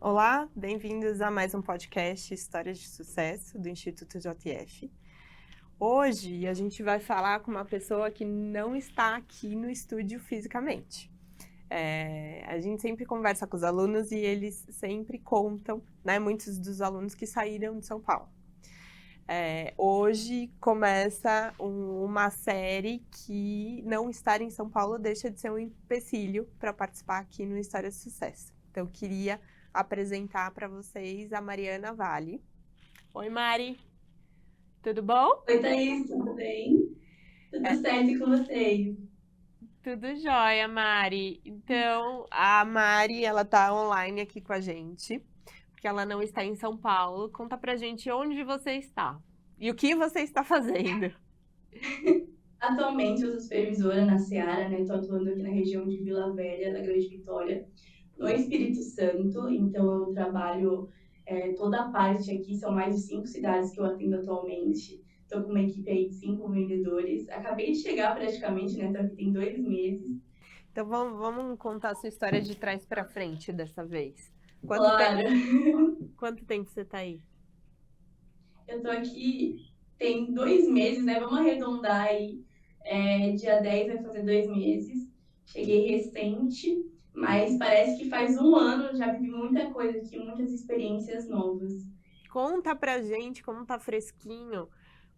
Olá, bem-vindos a mais um podcast Histórias de Sucesso do Instituto JF. Hoje a gente vai falar com uma pessoa que não está aqui no estúdio fisicamente. A gente sempre conversa com os alunos e eles sempre contam, né, muitos dos alunos que saíram de São Paulo. Hoje começa uma série que não estar em São Paulo deixa de ser um empecilho para participar aqui no História de Sucesso. Então, eu queria apresentar para vocês a Mariana Vale. Oi, Mari. Tudo bom? Oi, Thaís, tudo bem? Tudo certo e com vocês? Tudo jóia, Mari. Então, a Mari, ela tá online aqui com a gente, porque ela não está em São Paulo. Conta pra gente onde você está e o que você está fazendo. Atualmente eu sou supervisora na Seara, né? Estou atuando aqui na região de Vila Velha, da Grande Vitória, no Espírito Santo. Então eu trabalho toda a parte aqui, são mais de 5 cidades que eu atendo atualmente. Estou com uma equipe aí de 5 vendedores. Acabei de chegar praticamente, né? Estou aqui tem 2 meses. Então vamos contar a sua história de trás para frente dessa vez. Claro, Quanto tempo você tá aí? eu estou aqui tem 2 meses, né? Vamos arredondar aí. Dia 10 vai fazer 2 meses. Cheguei recente, mas parece que faz um ano, já vivi muita coisa aqui, muitas experiências novas. Conta pra gente como tá fresquinho,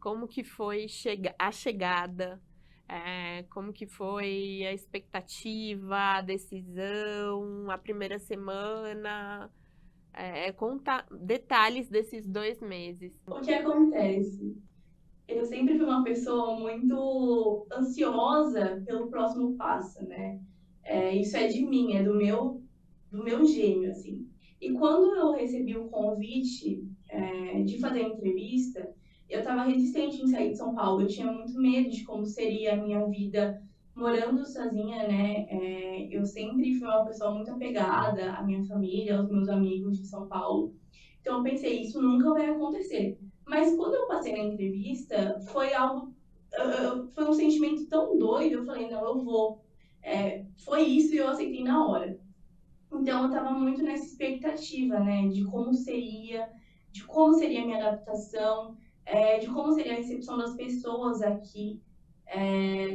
como que foi a chegada, como que foi a expectativa, a decisão, a primeira semana, conta detalhes desses 2 meses. O que acontece? Eu sempre fui uma pessoa muito ansiosa pelo próximo passo, né? Isso é de mim, é do meu gênio, assim. E quando eu recebi o convite, de fazer a entrevista, eu estava resistente em sair de São Paulo. Eu tinha muito medo de como seria a minha vida morando sozinha, né? Eu sempre fui uma pessoa muito apegada à minha família, aos meus amigos de São Paulo. Então eu pensei, isso nunca vai acontecer. Mas quando eu passei na entrevista, foi algo, foi um sentimento tão doido. Eu falei, não, eu vou. Foi isso e eu aceitei na hora. Então eu estava muito nessa expectativa, né, de como seria a minha adaptação, de como seria a recepção das pessoas aqui,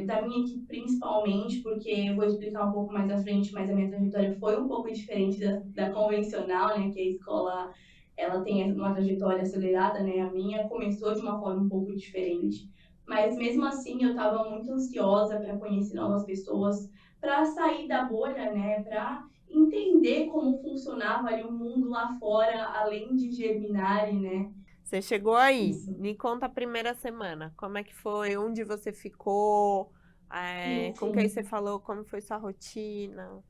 da minha equipe principalmente, porque eu vou explicar um pouco mais à frente, mas a minha trajetória foi um pouco diferente da convencional, né, que a escola ela tem uma trajetória acelerada, né, a minha começou de uma forma um pouco diferente. Mas mesmo assim eu estava muito ansiosa para conhecer novas pessoas, para sair da bolha, né, para entender como funcionava ali o mundo lá fora, além de Germinari, né? Você chegou aí, Isso. me conta a primeira semana, como é que foi, onde você ficou, Sim, com quem você sim. falou, como foi sua rotina.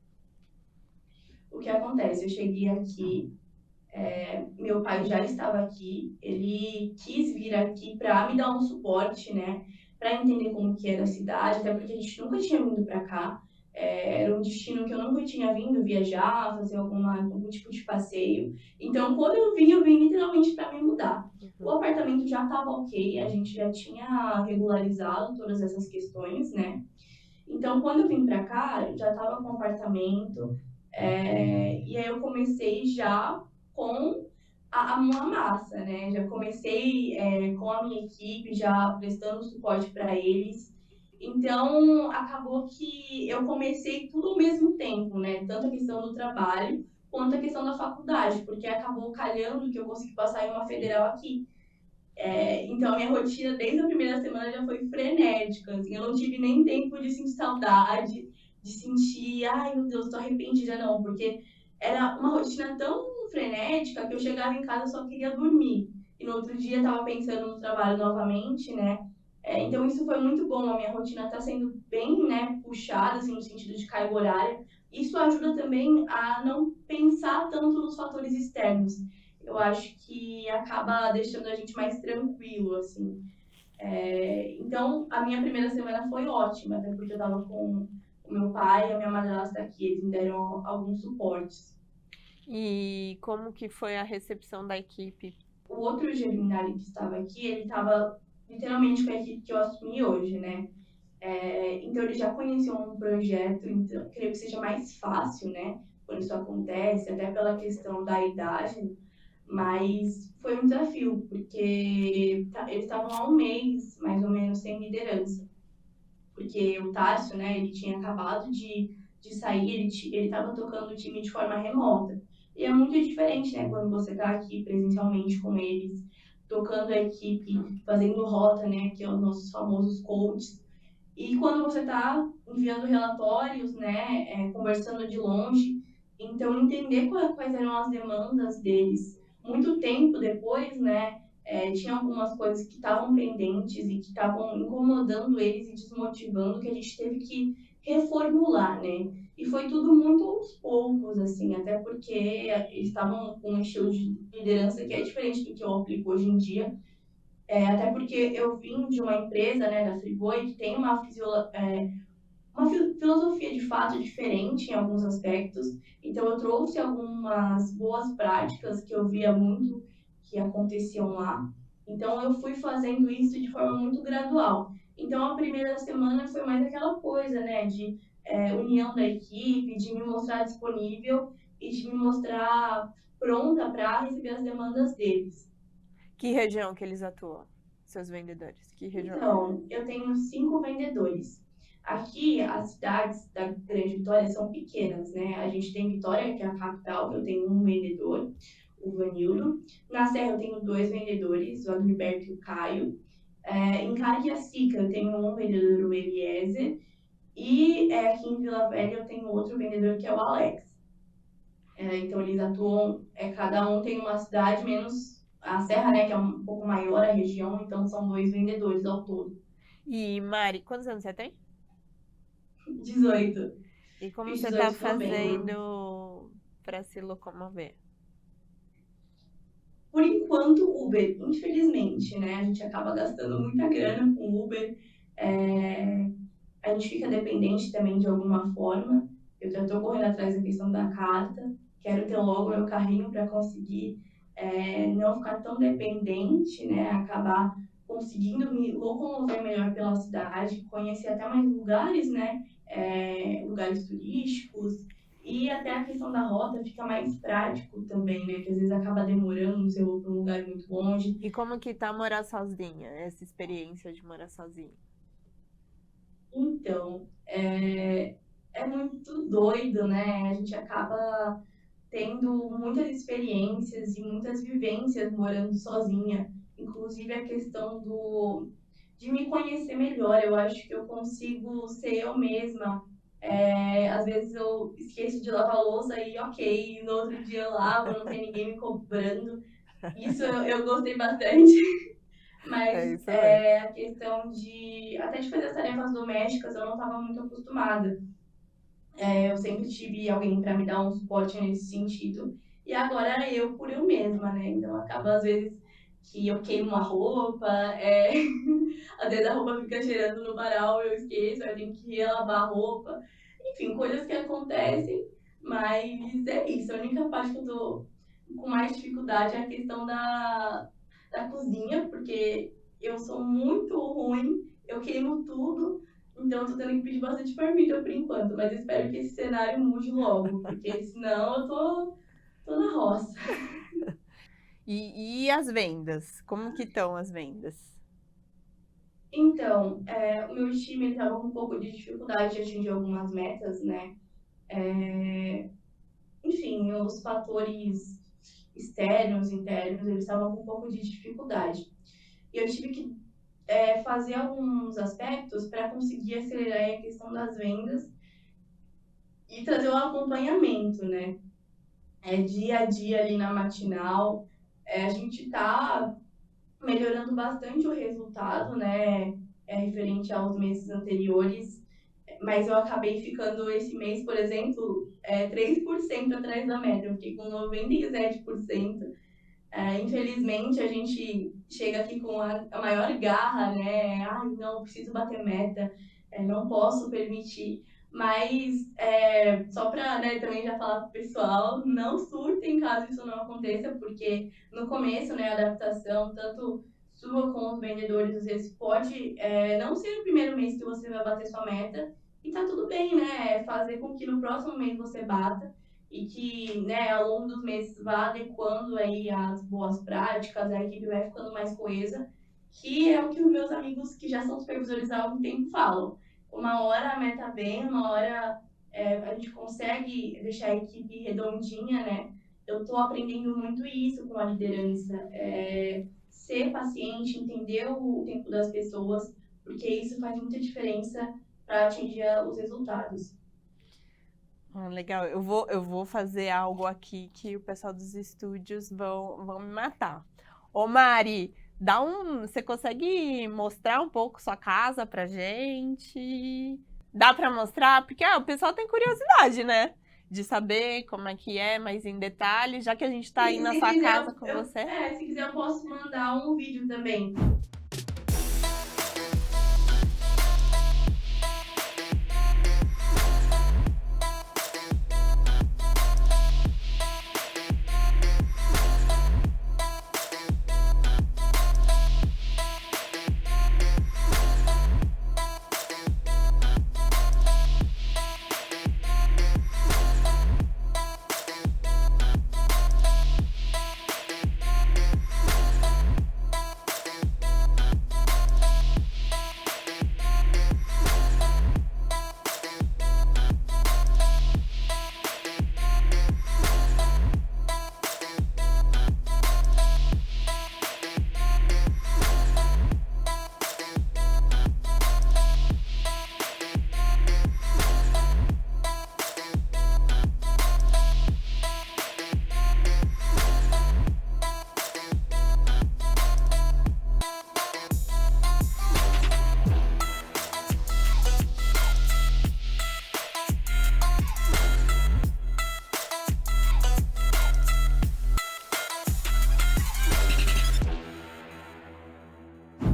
O que acontece? Eu cheguei aqui, meu pai já estava aqui, ele quis vir aqui para me dar um suporte, né? Para entender como que era a cidade, até porque a gente nunca tinha vindo para cá. Era um destino que eu nunca tinha vindo viajar, fazer algum tipo de passeio. Então, quando eu vim literalmente para me mudar. O Uhum. apartamento já estava ok, a gente já tinha regularizado todas essas questões, né? Então, quando eu vim para cá, eu já estava com um apartamento, e aí eu comecei já com a mão à massa, né? Já comecei com a minha equipe, já prestando suporte para eles. Então, acabou que eu comecei tudo ao mesmo tempo, né? Tanto a questão do trabalho quanto a questão da faculdade, porque acabou calhando que eu consegui passar em uma federal aqui. Então, a minha rotina desde a primeira semana já foi frenética. Assim, eu não tive nem tempo de sentir saudade, de sentir, ai meu Deus, tô arrependida, não, porque era uma rotina tão frenética que eu chegava em casa e só queria dormir. E no outro dia estava pensando no trabalho novamente, né? Então, isso foi muito bom. A minha rotina está sendo bem, né, puxada, assim, no sentido de carga horária. Isso ajuda também a não pensar tanto nos fatores externos. Eu acho que acaba deixando a gente mais tranquilo, assim. Então, a minha primeira semana foi ótima, até porque eu estava com o meu pai e a minha madrasta aqui, eles me deram alguns suportes. E como que foi a recepção da equipe? O outro Gemini que estava aqui, ele estava literalmente com a equipe que eu assumi hoje, né? Então, ele já conheceu um projeto, então creio que seja mais fácil, né? Por isso acontece, até pela questão da idade, mas foi um desafio, porque eles estavam há um mês, mais ou menos, sem liderança. Porque o Tássio, né, ele tinha acabado de sair, ele estava tocando o time de forma remota. E é muito diferente, né, quando você está aqui presencialmente com eles, tocando a equipe, fazendo rota, né, que é os nossos famosos coaches. E quando você está enviando relatórios, né, conversando de longe, então entender quais eram as demandas deles. Muito tempo depois, né, tinha algumas coisas que estavam pendentes e que estavam incomodando eles e desmotivando, que a gente teve que reformular, né? E foi tudo muito aos poucos, assim, até porque eles estavam com um estilo de liderança que é diferente do que eu aplico hoje em dia. Até porque eu vim de uma empresa, né, da Friboi, que tem uma filosofia de fato diferente em alguns aspectos. Então, eu trouxe algumas boas práticas que eu via muito que aconteciam lá. Então, eu fui fazendo isso de forma muito gradual. Então, a primeira semana foi mais aquela coisa, né, de união da equipe, de me mostrar disponível e de me mostrar pronta para receber as demandas deles. Que região que eles atuam? Seus vendedores? Que região? Então, eu tenho 5 vendedores. Aqui, as cidades da Grande Vitória são pequenas, né? A gente tem Vitória, que é a capital, que eu tenho um vendedor, o Vanildo. Na Serra, eu tenho 2 vendedores, o Agriberto e o Caio. Em Cariacica, eu tenho um vendedor, o Eliezer. E aqui em Vila Velha, eu tenho outro vendedor, que é o Alex. Então, eles atuam, cada um tem uma cidade, menos a Serra, né, que é um pouco maior a região, então são 2 vendedores ao todo. E Mari, quantos anos você tem? 18. E como Fiz você tá 18 em novembro. fazendo para se locomover? Por enquanto, Uber, infelizmente, né? A gente acaba gastando muita grana com Uber. É, a gente fica dependente também de alguma forma. Eu já estou correndo atrás da questão da carta. Quero ter logo meu carrinho para conseguir não ficar tão dependente, né? Acabar conseguindo me locomover melhor pela cidade, conhecer até mais lugares, né? Lugares turísticos. E até a questão da rota fica mais prático também, né? Que às vezes acaba demorando se eu vou para um lugar muito longe. E como que tá morar sozinha? Essa experiência de morar sozinha? Então, é muito doido, né? A gente acaba tendo muitas experiências e muitas vivências morando sozinha. Inclusive a questão de me conhecer melhor. Eu acho que eu consigo ser eu mesma. Às vezes eu esqueço de lavar a louça e ok, no outro dia eu lavo, não tem ninguém me cobrando. Isso eu gostei bastante. É Mas isso mesmo. a questão de até de fazer as tarefas domésticas eu não estava muito acostumada. Eu sempre tive alguém para me dar um suporte nesse sentido. E agora eu por eu mesma, né? Então acaba às vezes que eu queimo a roupa, às vezes a roupa fica cheirando no varal, eu esqueço, eu tenho que relavar a roupa. Enfim, coisas que acontecem, mas é isso. A única parte que eu tô com mais dificuldade é a questão da cozinha, porque eu sou muito ruim, eu queimo tudo, então eu tô tendo que pedir bastante marmita por enquanto, mas espero que esse cenário mude logo, porque senão tô na roça. E as vendas? Como que estão as vendas? Então, o meu time estava com um pouco de dificuldade de atingir algumas metas, né? Enfim, os fatores externos, internos, eles estavam com um pouco de dificuldade. E eu tive que fazer alguns aspectos para conseguir acelerar a questão das vendas e trazer o acompanhamento, né? Dia a dia ali na matinal, a gente está melhorando bastante o resultado, né? Referente aos meses anteriores, mas eu acabei ficando esse mês, por exemplo, 3% atrás da meta. Eu fiquei com 97%. Infelizmente, a gente chega aqui com a maior garra, né? Ai, não, preciso bater meta, não posso permitir. Mas, só para né, também já falar para o pessoal, não surtem caso isso não aconteça, porque no começo, né, a adaptação, tanto sua com os vendedores, às vezes pode não ser o primeiro mês que você vai bater sua meta, e tá tudo bem, né? Fazer com que no próximo mês você bata. e que, né, ao longo dos meses vá adequando aí as boas práticas, a equipe vai ficando mais coesa, que é o que os meus amigos que já são supervisores há algum tempo falam. Uma hora a meta vem, uma hora a gente consegue deixar a equipe redondinha, né? Eu estou aprendendo muito isso com a liderança, ser paciente, entender o tempo das pessoas, porque isso faz muita diferença para atingir os resultados. Legal, eu vou fazer algo aqui que o pessoal dos estúdios vão me matar. Ô Mari, você consegue mostrar um pouco sua casa pra gente? Dá pra mostrar? Porque o pessoal tem curiosidade, né? De saber como é que é, mas em detalhes, já que a gente tá aí E na se sua quiser, casa com você. se quiser, eu posso mandar um vídeo também.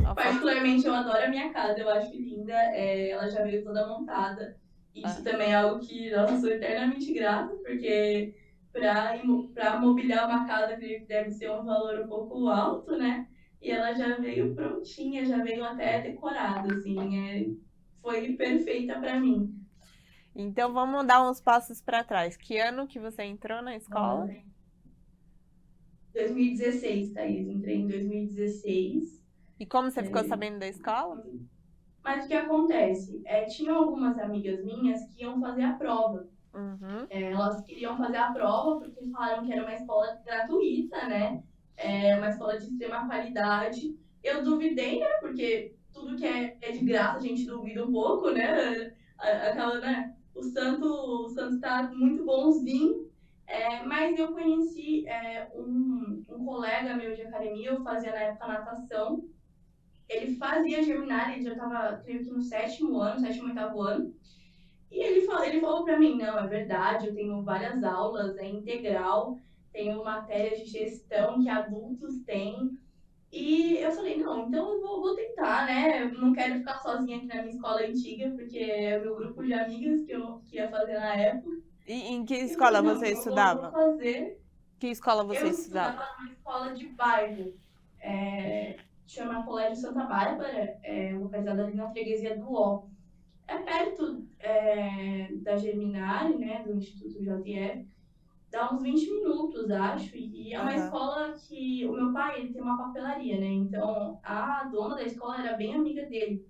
A foto. Particularmente, eu adoro a minha casa, eu acho linda. Ela já veio toda montada. Isso Ah. também é algo que, nossa, eu sou eternamente grata, porque para mobiliar uma casa, acredito que deve ser um valor um pouco alto, né? E ela já veio prontinha, já veio até decorada, assim. Foi perfeita para mim. Então vamos dar uns passos para trás. Que ano que você entrou na escola? Bora. 2016, Thaís. Entrei em 2016. E como você ficou sabendo da escola? Mas o que acontece? Tinham algumas amigas minhas que iam fazer a prova. Uhum. Elas queriam fazer a prova porque falaram que era uma escola gratuita, né? Uma escola de extrema qualidade. Eu duvidei, né? Porque tudo que é de graça a gente duvida um pouco, né? Aquela, né? O santo tá muito bonzinho. Mas eu conheci um colega meu de academia, eu fazia na época natação. Ele fazia germinar, ele já estava, creio que no sétimo ano, sétimo, oitavo ano. E ele falou para mim, não, é verdade, eu tenho várias aulas, é integral, tenho matérias de gestão que adultos têm. E eu falei, não, então eu vou tentar, né? Eu não quero ficar sozinha aqui na minha escola antiga, porque é o meu grupo de amigas que ia fazer na época. E em que E eu falei, escola não, você então eu vou estudava? fazer. Que escola você Eu estudava? estudava numa escola de bairro, chama Colégio Santa Bárbara, localizada ali na freguesia do Ó. É perto da Germinale, né, do Instituto JF, dá uns 20 minutos, acho, e é uma Aham. escola que o meu pai, ele tem uma papelaria, né, então a dona da escola era bem amiga dele.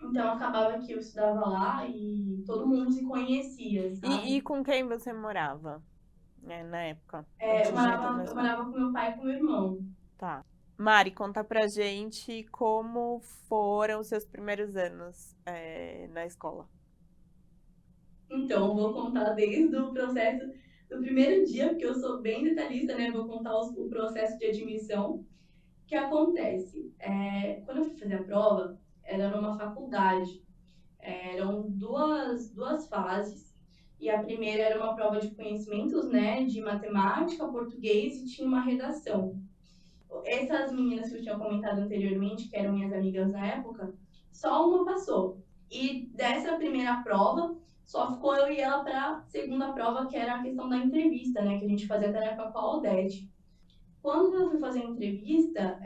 Então acabava que eu estudava lá e todo mundo se conhecia, E sabe? com quem você morava, né, na época, Eu antes de entrar na morava, eu escola? morava com meu pai e com meu irmão. Tá. Mari, conta pra gente como foram os seus primeiros anos, na escola. Então, eu vou contar desde o processo do primeiro dia, porque eu sou bem detalhista, né? Vou contar o processo de admissão. O que acontece? Quando eu fui fazer a prova, era numa faculdade. Eram duas fases. E a primeira era uma prova de conhecimentos, né? De matemática, português e tinha uma redação. Essas meninas que eu tinha comentado anteriormente, que eram minhas amigas na época, só uma passou. E dessa primeira prova, só ficou eu e ela para a segunda prova, que era a questão da entrevista, né? Que a gente fazia até na época com a Odete. Quando eu fui fazer a entrevista,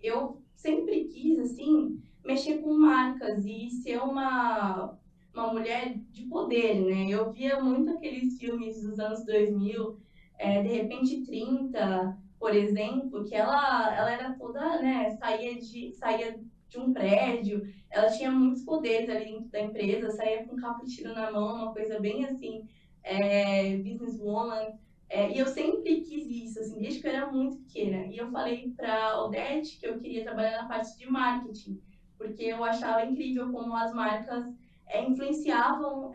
eu sempre quis, assim, mexer com marcas e ser uma uma mulher de poder, né? Eu via muito aqueles filmes dos anos 2000, De Repente 30, por exemplo, que ela era toda, né, saía de um prédio, ela tinha muitos poderes ali dentro da empresa, saía com um cappuccino na mão, uma coisa bem assim, businesswoman. E eu sempre quis isso, assim, desde que eu era muito pequena. E eu falei para Odete que eu queria trabalhar na parte de marketing, porque eu achava incrível como as marcas influenciavam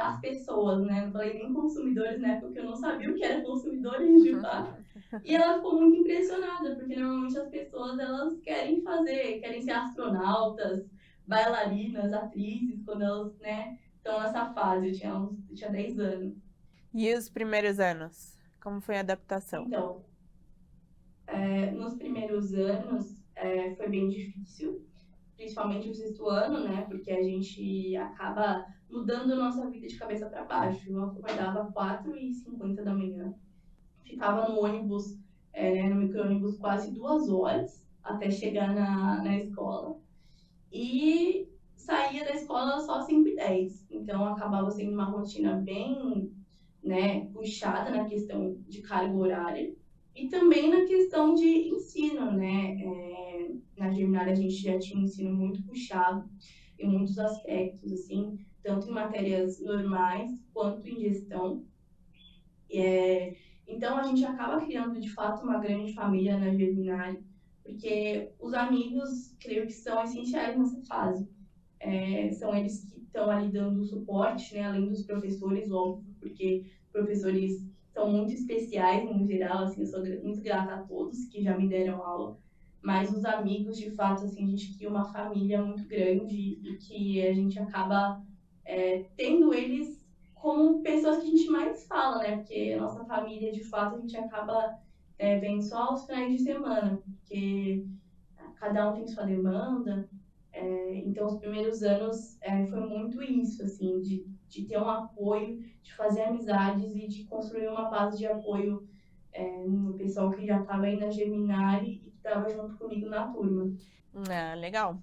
as pessoas, né? Não falei nem consumidores, né? Porque eu não sabia o que era consumidores de fato. E ela ficou muito impressionada, porque normalmente as pessoas elas querem ser astronautas, bailarinas, atrizes, quando elas, né, estão nessa fase. Eu tinha 10 anos. E os primeiros anos? Como foi a adaptação? Então, nos primeiros anos foi bem difícil, principalmente o sexto ano, né? Porque a gente acaba mudando a nossa vida de cabeça para baixo. Eu acordava às 4h50 da manhã, ficava no ônibus, no micro-ônibus, quase 2 horas até chegar na escola. E saía da escola só às 5h10. Então acabava sendo uma rotina bem, né, puxada na questão de carga horária e também na questão de ensino, né? Na Geminária a gente já tinha um ensino muito puxado em muitos aspectos, assim, tanto em matérias normais quanto em gestão. Então a gente acaba criando de fato uma grande família na Geminária, porque os amigos, creio que são essenciais nessa fase. São eles que estão ali dando o suporte, né, além dos professores, óbvio, porque professores são muito especiais no geral, assim, eu sou muito grata a todos que já me deram aula, mas os amigos, de fato, assim, a gente cria uma família muito grande e que a gente acaba tendo eles como pessoas que a gente mais fala, né, porque a nossa família, de fato, a gente acaba vendo só aos finais de semana, porque cada um tem sua demanda. Então, os primeiros anos foi muito isso, assim, de ter um apoio, de fazer amizades e de construir uma base de apoio no pessoal que já estava aí na Geminari e que estava junto comigo na turma. Ah, legal.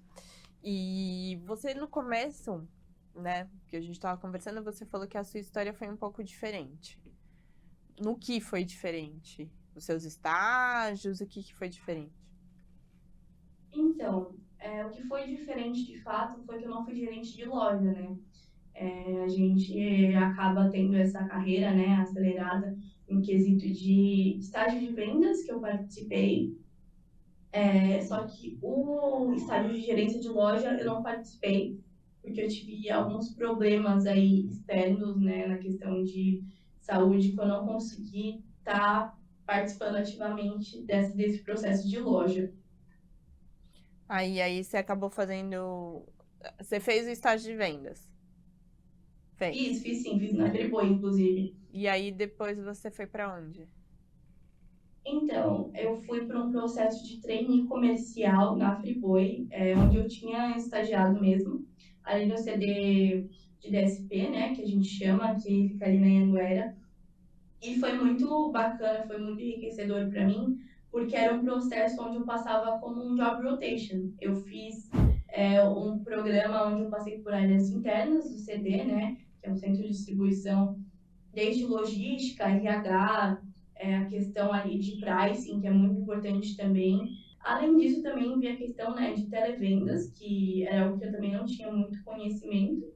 E você no começo, né, que a gente estava conversando, você falou que a sua história foi um pouco diferente. No que foi diferente? Os seus estágios, o que foi diferente? Então, o que foi diferente de fato foi que eu não fui gerente de loja, né? A gente acaba tendo essa carreira, né, acelerada em quesito de estágio de vendas que eu participei. Só que o estágio de gerência de loja eu não participei, porque eu tive alguns problemas aí externos, né, na questão de saúde, que eu não consegui estar participando ativamente desse processo de loja. Aí você acabou fazendo. Você fez o estágio de vendas? Fez. Isso, fiz sim, fiz na Friboi, inclusive. E aí depois você foi para onde? Então, eu fui para um processo de trainee comercial na Friboi, onde eu tinha estagiado mesmo, ali no CD de DSP, né, que a gente chama, que fica ali na Anhanguera. E foi muito bacana, foi muito enriquecedor para mim, porque era um processo onde eu passava como um job rotation. Eu fiz um programa onde eu passei por áreas internas do CD, né, que é o centro de distribuição, desde logística, RH, a questão ali de pricing, que é muito importante também. Além disso, também vi a questão, né, de televendas, que era algo que eu também não tinha muito conhecimento,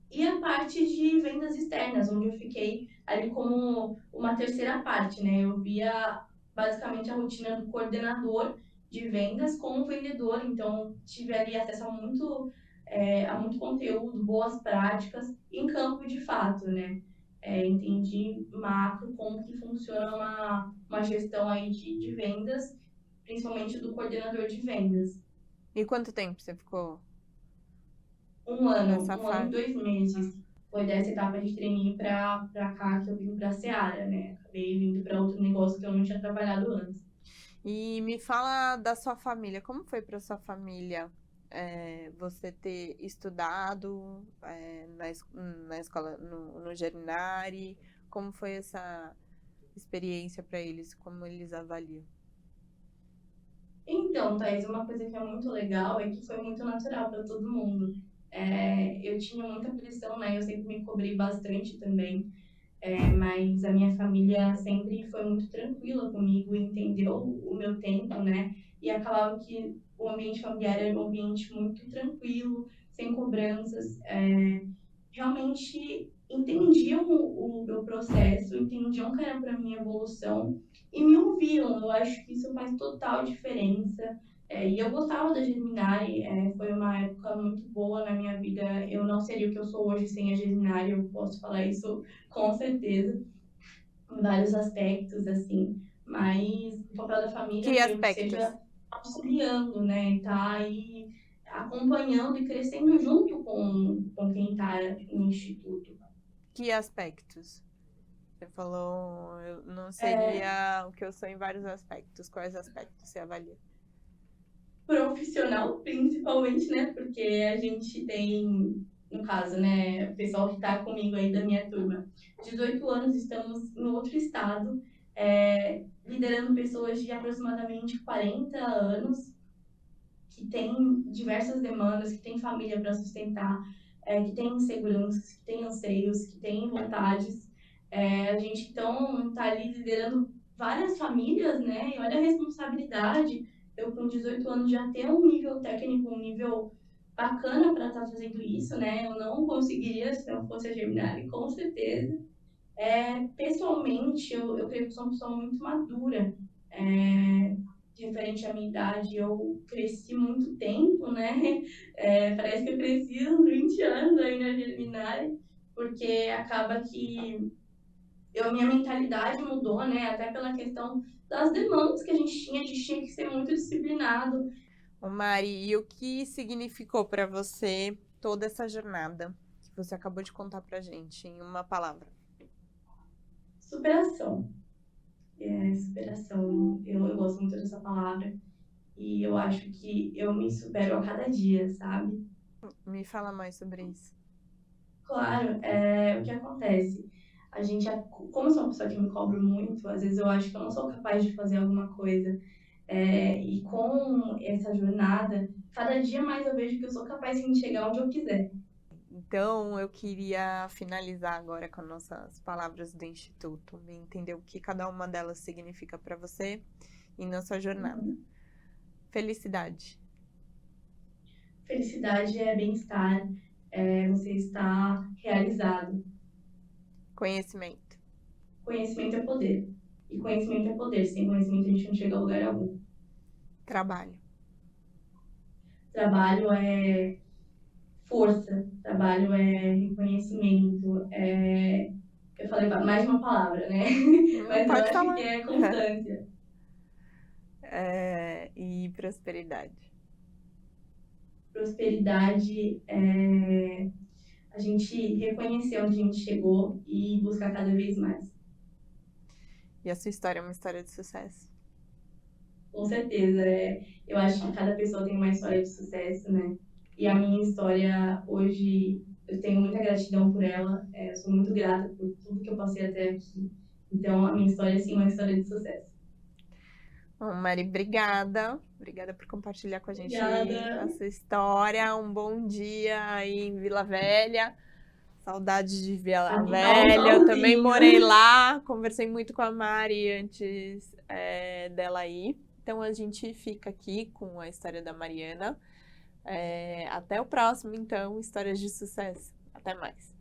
e a parte de vendas externas, onde eu fiquei ali como uma terceira parte, né? Eu via basicamente a rotina do coordenador de vendas com o vendedor, então tive ali acesso a muito conteúdo, boas práticas em campo de fato, né? Entendi macro como que funciona uma gestão aí de vendas, principalmente do coordenador de vendas. E quanto tempo você ficou nessa Um ano e fase? 2 meses. Foi dessa etapa de trainee pra cá que eu vim pra Seara, né? Acabei vindo pra outro negócio que eu não tinha trabalhado antes. E me fala da sua família. Como foi para sua família você ter estudado na escola, no Gerinari? Como foi essa experiência para eles? Como eles avaliam? Então, Thaís, uma coisa que é muito legal é que foi muito natural para todo mundo. Eu tinha muita pressão, né? Eu sempre me cobrei bastante também. Mas a minha família sempre foi muito tranquila comigo, entendeu o meu tempo, né? E acabava que o ambiente familiar era um ambiente muito tranquilo, sem cobranças. Realmente entendiam o meu processo, entendiam que era para minha evolução e me ouviam. Eu acho que isso faz total diferença. E eu gostava da Germinari, foi uma época muito boa na minha vida. Eu não seria o que eu sou hoje sem a Germinari, eu posso falar isso com certeza, em vários aspectos, assim. Mas o papel da família, Que creio que aspectos? seja auxiliando, né? Tá aí acompanhando e crescendo junto com quem está no instituto. Que aspectos? Você falou, eu não É, seria o que eu sou em vários aspectos. Quais aspectos você avalia? profissional, principalmente, né? Porque a gente tem, no caso, né, o pessoal que está comigo aí da minha turma, 18 anos, estamos em outro estado, liderando pessoas de aproximadamente 40 anos, que têm diversas demandas, que têm família para sustentar, que têm inseguranças, que têm anseios, que têm vontades. A gente então está ali liderando várias famílias, né? E olha a responsabilidade. Eu com 18 anos já ter um nível técnico, um nível bacana para estar fazendo isso, né? Eu não conseguiria se não fosse a Geminari, com certeza. Pessoalmente, eu creio que sou uma pessoa muito madura. Referente à minha idade, eu cresci muito tempo, né? Parece que eu cresci uns 20 anos aí na Germinari, porque acaba que minha mentalidade mudou, né? Até pela questão das demandas que a gente tinha que ser muito disciplinado. Ô Mari, e o que significou para você toda essa jornada que você acabou de contar pra gente em uma palavra? Superação. Superação. Eu gosto muito dessa palavra. E eu acho que eu me supero a cada dia, sabe? Me fala mais sobre isso. Claro, o que acontece? A gente, como eu sou uma pessoa que me cobro muito, às vezes eu acho que eu não sou capaz de fazer alguma coisa. E com essa jornada, cada dia mais eu vejo que eu sou capaz de chegar onde eu quiser. Então, eu queria finalizar agora com as nossas palavras do Instituto, me entender o que cada uma delas significa para você e na sua jornada. Felicidade. Felicidade é bem-estar, você está realizado. Conhecimento. Conhecimento é poder. E conhecimento é poder. Sem conhecimento a gente não chega a lugar algum. Trabalho. Trabalho é força, trabalho é reconhecimento, eu falei mais de uma palavra, né? Não Mas eu pode acho que falar. é constância. E prosperidade. Prosperidade é a gente reconhecer onde a gente chegou e buscar cada vez mais. E a sua história é uma história de sucesso. Com certeza, eu acho que cada pessoa tem uma história de sucesso, né? E a minha história hoje, eu tenho muita gratidão por ela, eu sou muito grata por tudo que eu passei até aqui. Então, a minha história, sim, é uma história de sucesso. Bom, Mari, obrigada. Obrigada por compartilhar com a gente a Obrigada. sua história. Um bom dia aí em Vila Velha. Saudades de Vila Aqui tá um Velha. Eu também solzinho. morei lá. Conversei muito com a Mari antes dela ir. Então a gente fica aqui com a história da Mariana. Até o próximo, então, Histórias de Sucesso. Até mais.